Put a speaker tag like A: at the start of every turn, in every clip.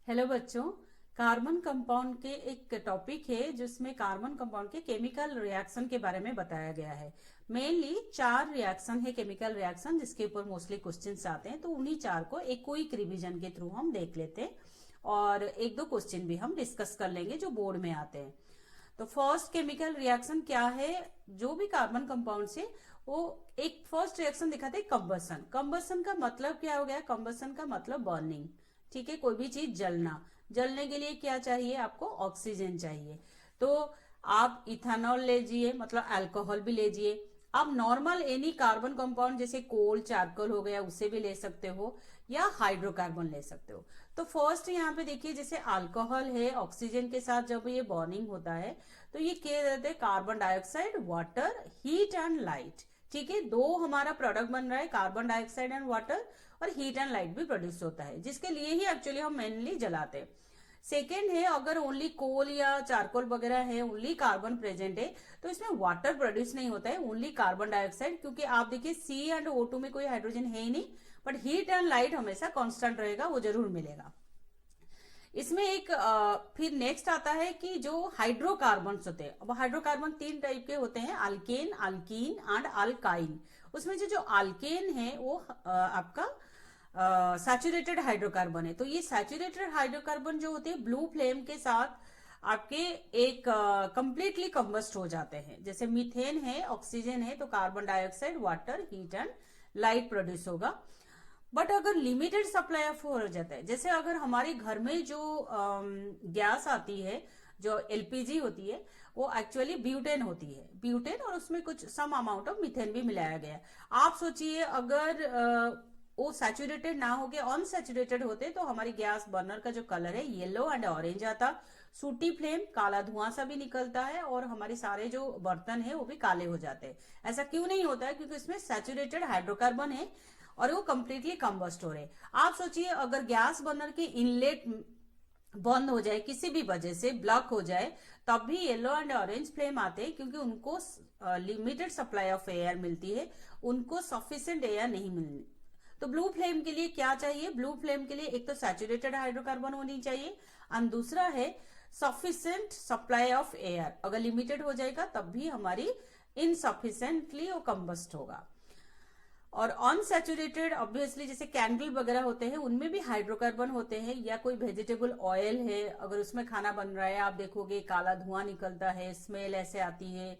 A: Hello बच्चों। Carbon compound के एक टॉपिक है जिसमें कार्बन कंपाउंड के केमिकल रिएक्शन के बारे में बताया गया है। मेनली 4 रिएक्शन है, केमिकल रिएक्शन, जिसके ऊपर मोस्टली क्वेश्चंस आते हैं। तो उन्हीं 4 को एक क्विक रिवीजन के थ्रू हम देख लेते हैं और एक दो क्वेश्चन भी हम डिस्कस कर लेंगे जो बोर्ड में आते हैं। तो फर्स्ट केमिकल रिएक्शन क्या है? जो भी कार्बन कंपाउंड से वो एक फर्स्ट रिएक्शन दिखाते हैं, कंबसन। कंबसन का मतलब क्या हो गया? कंबसन का मतलब बर्निंग। ठीक है, कोई भी चीज जलना। जलने के लिए क्या चाहिए? आपको ऑक्सीजन चाहिए। तो आप इथेनॉल लीजिए, मतलब अल्कोहल भी लीजिए। आप नॉर्मल एनी कार्बन कंपाउंड जैसे कोल, चारकोल हो गया, उसे भी ले सकते हो, या हाइड्रोकार्बन ले सकते हो। तो फर्स्ट यहाँ पे देखिए, जैसे अल्कोहल है, ऑक्सीजन के साथ जब ये बर्निंग होता है तो ये क्या रहते हैं? Carbon dioxide, water, heat and light. ठीक है, दो हमारा प्रोडक्ट बन रहा है, कार्बन डाइऑक्साइड एंड वाटर, और हीट एंड लाइट भी प्रोड्यूस होता है, जिसके लिए ही एक्चुअली हम मेनली जलाते हैं। सेकेंड है, अगर ओनली कोल या चारकोल वगैरह है, ओनली कार्बन प्रेजेंट है, तो इसमें वाटर प्रोड्यूस नहीं होता है, ओनली कार्बन डाइऑक्साइड। क्योंकि आप देखिए सी एंड O2 में कोई हाइड्रोजन है ही नहीं, बट हीट एंड लाइट हमेशा कांस्टेंट रहेगा, वो जरूर मिलेगा। इसमें एक फिर नेक्स्ट आता है कि जो हाइड्रोकार्बन होते हैं। अब हाइड्रोकार्बन 3 टाइप के होते हैं, अल्केन, अल्कीन एंड अल्काइन। उसमें जो अल्केन है वो आपका सैचुरेटेड हाइड्रोकार्बन है। तो ये सैचुरेटेड हाइड्रोकार्बन जो होते हैं, ब्लू फ्लेम के साथ आपके एक कंप्लीटली कंबस्ट हो जाते हैं। जैसे मीथेन है, ऑक्सीजन है, तो carbon dioxide, water, heat and light produce होगा। बट अगर लिमिटेड सप्लाई ऑफ हो जाता है, जैसे अगर हमारे घर में जो गैस आती है, जो एलपीजी होती है, वो एक्चुअली ब्यूटेन होती है, ब्यूटेन, और उसमें कुछ सम अमाउंट ऑफ मीथेन भी मिलाया गया है। आप सोचिए अगर वो सैचुरेटेड ना होके अनसैचुरेटेड होते तो हमारी गैस बर्नर का जो कलर है येलो एंड ऑरेंज आता, सूटी फ्लेम, काला धुआं सा भी निकलता है, और हमारे सारे जो बर्तन है वो भी काले हो जाते हैं। ऐसा क्यों नहीं होता है? क्योंकि इसमें सैचुरेटेड हाइड्रोकार्बन है और वो कंप्लीटली कंबस्ट हो रहे। आप सोचिए अगर गैस बर्नर के इनलेट बंद हो जाए, किसी भी वजह से ब्लॉक हो जाए, तब भी येलो एंड ऑरेंज फ्लेम आते हैं, क्योंकि उनको लिमिटेड सप्लाई ऑफ एयर मिलती है, उनको सफिशिएंट एयर नहीं मिलती। तो ब्लू फ्लेम के लिए क्या चाहिए? ब्लू फ्लेम के लिए एक तो सैचुरेटेड हाइड्रोकार्बन होनी चाहिए, और दूसरा है सफिशिएंट सप्लाई ऑफ एयर। अगर लिमिटेड हो जाएगा तब भी हमारी इनसफिशिएंटली वो कंबस्ट होगा। और अनसैचुरेटेड ऑब्वियसली जैसे कैंडल वगैरह होते हैं, उनमें भी हाइड्रोकार्बन होते हैं, या कोई वेजिटेबल ऑयल है, अगर उसमें खाना बन रहा है, आप देखोगे काला धुआं निकलता है, स्मेल ऐसे आती है,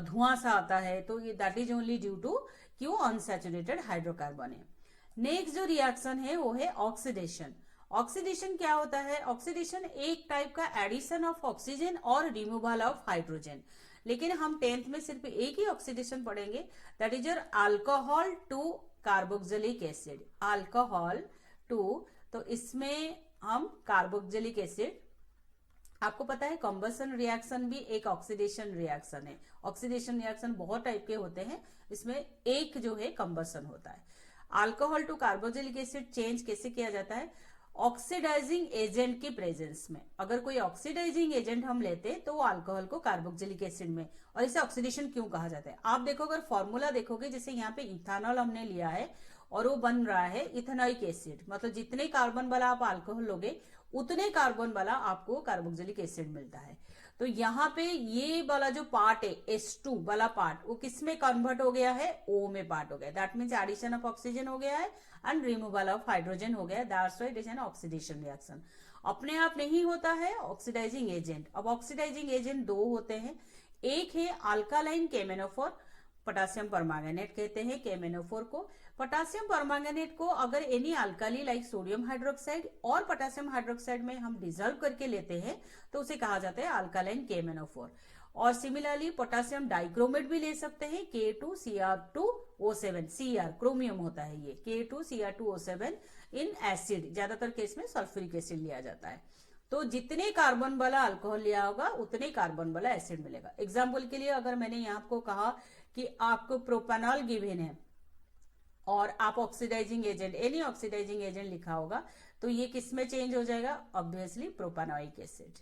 A: धुआं सा आता है, तो ये that is only due to क्यों अनसैचुरेटेड हाइड्रोकार्बन है। नेक्स्ट जो रिएक्शन है वो है ऑक्सीडेशन। ऑक्सीडेशन क्या होता है? ऑक्सीडेशन एक टाइप का एडिशन ऑफ ऑक्सीजन और रिमूवल ऑफ हाइड्रोजन। लेकिन हम 10th में सिर्फ एक ही ऑक्सीडेशन पढ़ेंगे, that is your alcohol to carboxylic acid. Alcohol to, तो इसमें हम कार्बोक्सिलिक एसिड, आपको पता है कंबसन रिएक्शन भी एक ऑक्सीडेशन रिएक्शन है। ऑक्सीडेशन रिएक्शन बहुत टाइप के होते हैं, इसमें एक जो है कंबसन होता है। Alcohol to carboxylic acid change कैसे किया जाता है? ऑक्सीडाइजिंग एजेंट की प्रेजेंस में। अगर कोई ऑक्सीडाइजिंग एजेंट हम लेते हैं तो वो अल्कोहल को कार्बोक्सिलिक एसिड में, और इसे ऑक्सीडेशन क्यों कहा जाता है? आप देखो, अगर फॉर्मूला देखोगे, जैसे यहाँ पे इथेनॉल हमने लिया है और वो बन रहा है इथेनॉइक एसिड, मतलब जितने कार्बन वाला आप अल्कोहल लोगे उतने कार्बन वाला आपको कार्बोक्सिलिक एसिड मिलता है। तो यहाँ पे ये वाला जो पार्ट है, H2 वाला पार्ट, वो किस में कन्वर्ट हो गया है? O में पार्ट हो गया। That means addition of oxygen हो गया है एंड रिमूवल ऑफ हाइड्रोजन हो गया। That's why it is an oxidation reaction. अपने आप नहीं होता है, ऑक्सीडाइजिंग एजेंट। अब ऑक्सीडाइजिंग एजेंट दो होते हैं, एक है अल्कालाइन KMnO4, पोटासियम परमैंगनेट कहते हैं KMnO4 को। पोटासियम परमैंगनेट को अगर any alkali like sodium hydroxide और पोटासियम हाइड्रोक्साइड में हम डिजोल्व करके लेते हैं तो उसे कहा जाता है अल्कालाइन KMnO4। और सिमिलरली पोटासियम डाइक्रोमेट भी ले सकते हैं, K2Cr2O7, Cr क्रोमियम होता है ये, K2Cr2O7 इन एसिड, ज्यादातर केस में सल्फ्यूरिक एसिड लिया जाता है। तो जितने कार्बन वाला अल्कोहल लिया होगा उतने कार्बन वाला एसिड मिलेगा। एग्जाम्पल के लिए अगर मैंने यहाँ आपको कहा कि आपको प्रोपेनॉल गिवन है और आप oxidising agent, any oxidising agent लिखा होगा, तो ये किस में चेंज हो जाएगा? Obviously propanoic acid.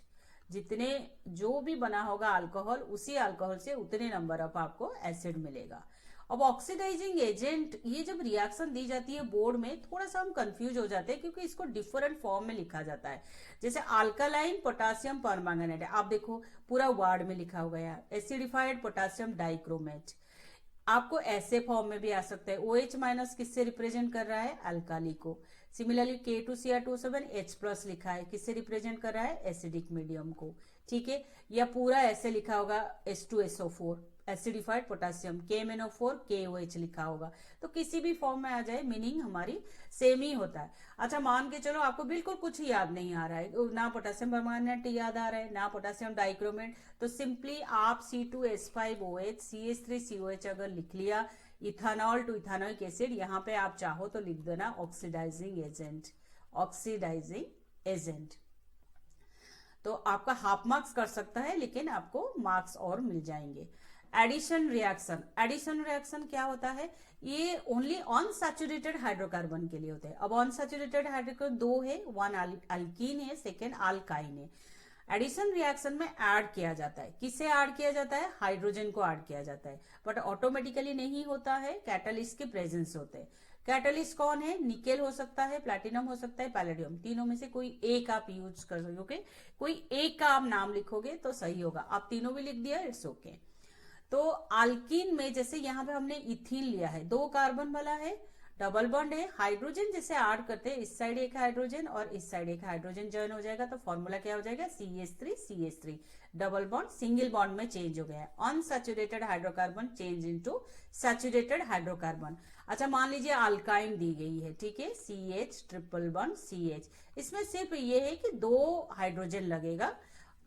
A: जितने जो भी बना होगा अल्कोहल, उसी अल्कोहल से उतने नंबर ऑफ आपको एसिड मिलेगा। अब ऑक्सीडाइजिंग एजेंट, ये जब रिएक्शन दी जाती है बोर्ड में थोड़ा सा हम कंफ्यूज हो जाते हैं क्योंकि इसको डिफरेंट फॉर्म में लिखा जाता है। जैसे अल्कालाइन पोटासियम परमैंगनेट है, आप देखो पूरा वर्ड में लिखा हुआ है, एसिडिफाइड पोटासियम डाइक्रोमेट, आपको ऐसे फॉर्म में भी आ सकता है। OH माइनस किससे रिप्रेजेंट कर रहा है, अल्काली को। सिमिलरली K2Cr2O7 H+ लिखा है, किससे रिप्रेजेंट कर रहा है, एसिडिक मीडियम को, ठीक है। या पूरा ऐसे लिखा होगा H2SO4 acidified potassium, KMnO4 KOH लिखा होगा, तो किसी भी फॉर्म में आ जाए मीनिंग हमारी सेम ही होता है। अच्छा मान के चलो आपको बिल्कुल कुछ याद नहीं आ रहा है, ना पोटासियम परमैंगनेट याद आ रहा है ना पोटासियम डाइक्रोमेट, तो सिंपली आप C2H5OH CH3COH अगर लिख लिया, इथानॉल टू इथानोइक एसिड, यहाँ पे आप चाहो तो लिख देना ऑक्सीडाइजिंग एजेंट, ऑक्सीडाइजिंग एजेंट। तो आपका हाफ मार्क्स कर सकता है लेकिन आपको मार्क्स और मिल जाएंगे। एडिशन रिएक्शन, एडिशन रिएक्शन क्या होता है, ये ओनली अनसैचुरेटेड हाइड्रोकार्बन के लिए होते हैं। अब अनसैचुरेटेड हाइड्रोकार्बन दो है, वन अल्कीन है, सेकेंड अल्काइन है। एडिशन रिएक्शन में ऐड किया जाता है, किसे ऐड किया जाता है, हाइड्रोजन को ऐड किया जाता है, बट ऑटोमेटिकली नहीं होता है, कैटलिस्ट के प्रेजेंस होते हैं। कैटलिस्ट कौन है, निकेल हो सकता है, प्लैटिनम हो सकता है, पैलेडियम, तीनों में से कोई एक आप यूज कर सकोगे, कोई एक का आप नाम लिखोगे तो सही होगा। आप तीनों भी लिख दिया, इट्स ओके। तो अल्कीन में जैसे यहाँ पे हमने इथीन लिया है, 2 कार्बन वाला है, डबल बॉन्ड है, हाइड्रोजन जैसे ऐड करते हैं, इस साइड एक हाइड्रोजन और इस साइड एक हाइड्रोजन ज्वाइन हो जाएगा, तो फॉर्मूला क्या हो जाएगा, CH3CH3, double bond single bond में चेंज हो गया है। Unsaturated hydrocarbon change into saturated hydrocarbon. अच्छा मान लीजिए अल्काइन दी गई है, ठीक है, CH ट्रिपल बॉन्ड CH, इसमें सिर्फ ये है कि 2 हाइड्रोजन लगेगा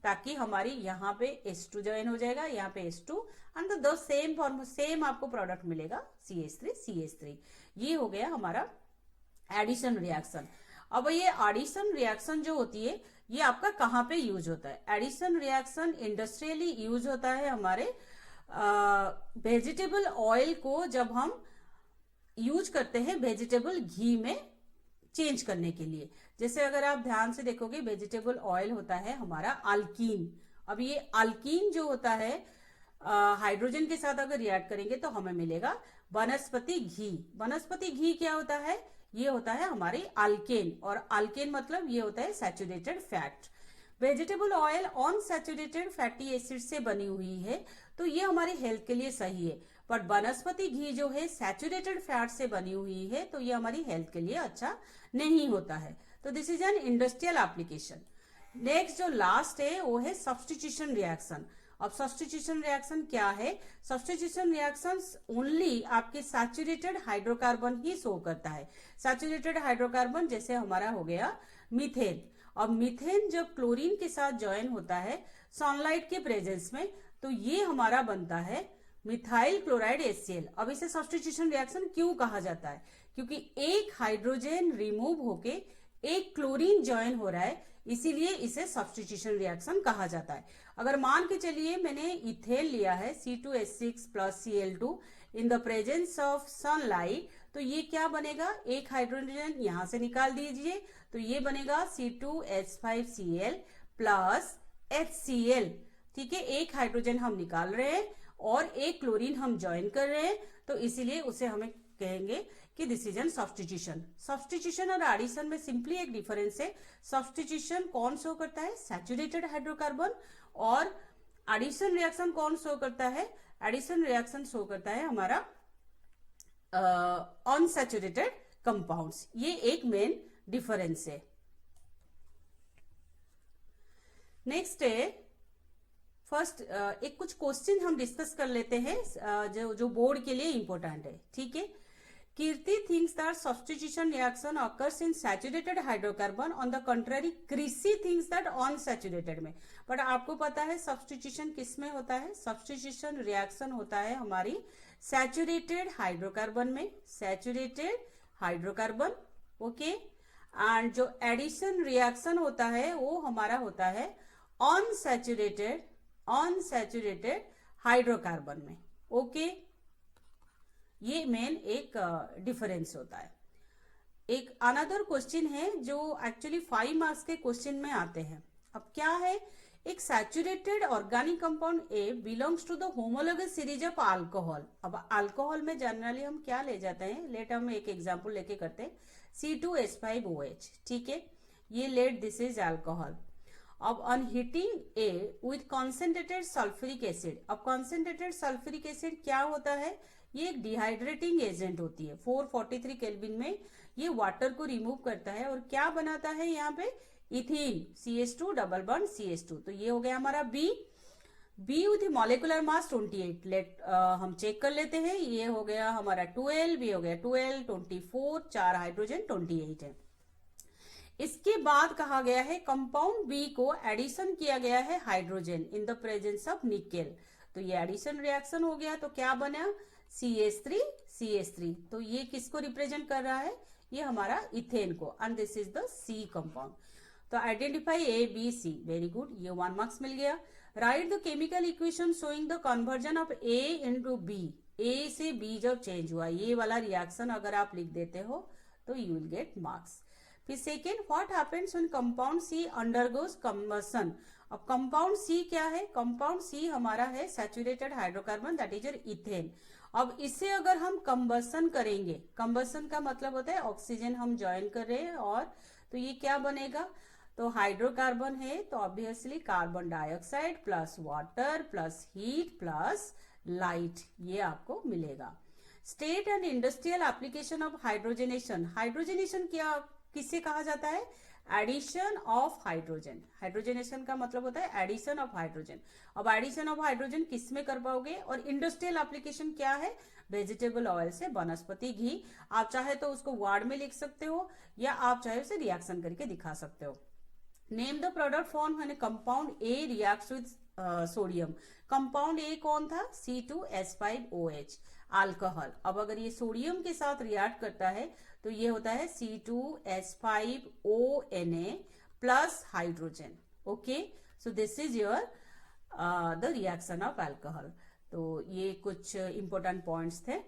A: ताकि हमारी यहाँ पे H2 ज्वाइन हो जाएगा, यहाँ पे H2 and the same form, same आपको प्रोडक्ट मिलेगा CH3CH3। ये हो गया हमारा एडिशन रिएक्शन। अब ये एडिशन रिएक्शन जो होती है ये आपका कहाँ पे यूज होता है, एडिशन रिएक्शन इंडस्ट्रियली यूज होता है हमारे वेजिटेबल ऑयल को जब हम यूज करते हैं वेजिटेबल घी में चेंज करने के लिए। जैसे अगर आप ध्यान से देखोगे वेजिटेबल ऑयल होता है हमारा अल्कीन, अब ये अल्कीन जो होता है हाइड्रोजन के साथ अगर रिएक्ट करेंगे तो हमें मिलेगा वनस्पति घी। वनस्पति घी क्या होता है, ये होता है हमारी अल्केन, और अल्केन मतलब ये होता है saturated fat. Vegetable oil unsaturated fatty acid से बनी हुई है तो ये हमारी हेल्थ के लिए सही है, बट वनस्पति घी जो है सैचुरेटेड फैट से बनी हुई है तो ये हमारी हेल्थ के लिए अच्छा नहीं होता है। तो this is an industrial application. Next जो लास्ट है वो है सब्स्टिट्यूशन रिएक्शन। अब सब्स्टिट्यूशन रिएक्शन क्या है, सब्स्टिट्यूशन रिएक्शन ओनली आपके सैचुरेटेड हाइड्रोकार्बन ही शो करता है। सैचुरेटेड हाइड्रोकार्बन जैसे हमारा हो गया मीथेन। अब मीथेन जब क्लोरीन के साथ ज्वाइन होता है सनलाइट के प्रेजेंस में तो ये हमारा बनता है मिथाइल क्लोराइड HCl। अब इसे सब्स्टिट्यूशन रिएक्शन क्यों कहा जाता है, क्योंकि एक हाइड्रोजन रिमूव होके एक क्लोरीन ज्वाइन हो रहा है, इसीलिए इसे सब्स्टिट्यूशन रिएक्शन कहा जाता है। अगर मान के चलिए मैंने इथेन लिया है C2H6 plus Cl2 in the presence of sunlight, तो ये क्या बनेगा, एक हाइड्रोजन यहां से निकाल दीजिए तो ये बनेगा C2H5Cl प्लस HCl, ठीक है, एक हाइड्रोजन हम निकाल रहे हैं और एक क्लोरीन हम ज्वाइन कर रहे हैं, तो इसीलिए उसे हमें कहेंगे कि this is an substitution. Substitution और एडिशन में सिंपली एक डिफरेंस है, सब्स्टिट्यूशन कौन शो करता है, सैचुरेटेड हाइड्रोकार्बन, और एडिशन रिएक्शन कौन शो करता है, एडिशन रिएक्शन शो करता है हमारा अनसैचुरेटेड कंपाउंड्स। ये एक मेन डिफरेंस है। नेक्स्ट है फर्स्ट, एक कुछ क्वेश्चन हम डिस्कस कर लेते हैं जो बोर्ड के लिए इंपॉर्टेंट है, ठीक है। Kirti thinks that substitution reaction occurs in saturated hydrocarbon, on the contrary Krishi thinks that unsaturated में। बट आपको पता है सब्स्टिट्यूशन किस में होता है, सब्स्टिट्यूशन रिएक्शन होता है हमारी सैचुरेटेड हाइड्रोकार्बन में, सैचुरेटेड हाइड्रोकार्बन, ओके। एंड जो एडिशन रिएक्शन होता है वो हमारा होता है अनसैचुरेटेड हाइड्रोकार्बन में, ओके। ये मेन एक डिफरेंस होता है। एक अनदर क्वेश्चन है जो एक्चुअली 5 मार्क्स के क्वेश्चन में आते हैं। अब क्या है, एक saturated organic compound A belongs to the homologous series of alcohol. अब अल्कोहल में जनरली हम क्या ले जाते हैं, लेट हम एक एग्जांपल लेके करते हैं, C2H5OH, ठीक है, ये लेट दिस इज अल्कोहल। अब on heating a with concentrated sulphuric acid, अब कॉन्सेंट्रेटेड सल्फ्यूरिक एसिड क्या होता है, ये एक डिहाइड्रेटिंग एजेंट होती है। 443 केल्विन में ये वाटर को रिमूव करता है और क्या बनाता है यहाँ पे, ethene, CH2 double bond CH2। तो ये हो गया हमारा B with molecular mass 28। Let हम चेक कर लेते हैं, ये हो गया हमारा 12, ये हो गया 12, 24, 4 हाइड्रोजन 28 है। इसके बाद कहा गया है कंपाउंड बी को एडिशन किया गया है hydrogen in the presence of nickel. तो ये एडिशन रिएक्शन हो गया, तो क्या बना, CH3। तो ये किसको रिप्रेजेंट कर रहा है, ये हमारा इथेन को, and this is the C compound. तो identify A, B, C, very good, ये 1 मार्क्स मिल गया। Write the chemical equation showing the conversion of A into B। A से B जब चेंज हुआ, ये वाला रिएक्शन अगर आप लिख देते हो तो यू विल गेट मार्क्स। फिर second, what happens when compound C undergoes combustion. अब कंपाउंड C क्या है, कंपाउंड C हमारा है saturated hydrocarbon, that is your ethane. अब इसे अगर हम कंबशन करेंगे, कंबशन का मतलब होता है ऑक्सीजन हम ज्वाइन कर रहे हैं, और तो ये क्या बनेगा, तो हाइड्रोकार्बन है तो obviously carbon dioxide plus water plus heat plus light, ये आपको मिलेगा। State and industrial application of hydrogenation. Hydrogenation क्या किससे कहा जाता है, एडिशन ऑफ हाइड्रोजन। हाइड्रोजनेशन का मतलब होता है एडिशन ऑफ हाइड्रोजन। अब एडिशन ऑफ हाइड्रोजन किस में कर पाओगे, और इंडस्ट्रियल एप्लीकेशन क्या है, वेजिटेबल ऑयल से, वनस्पति घी। आप चाहे तो उसको वर्ड में लिख सकते हो या आप चाहे उसे रिएक्शन करके दिखा सकते हो। Name the product form when compound A reacts with sodium. Compound A कौन था, C2H5OH, अल्कोहल। अब अगर ये सोडियम के साथ रिएक्ट करता है तो ये होता है C2H5ONa plus hydrogen. Okay, so this is your the reaction of alcohol. तो ये कुछ इंपॉर्टेंट पॉइंट्स थे।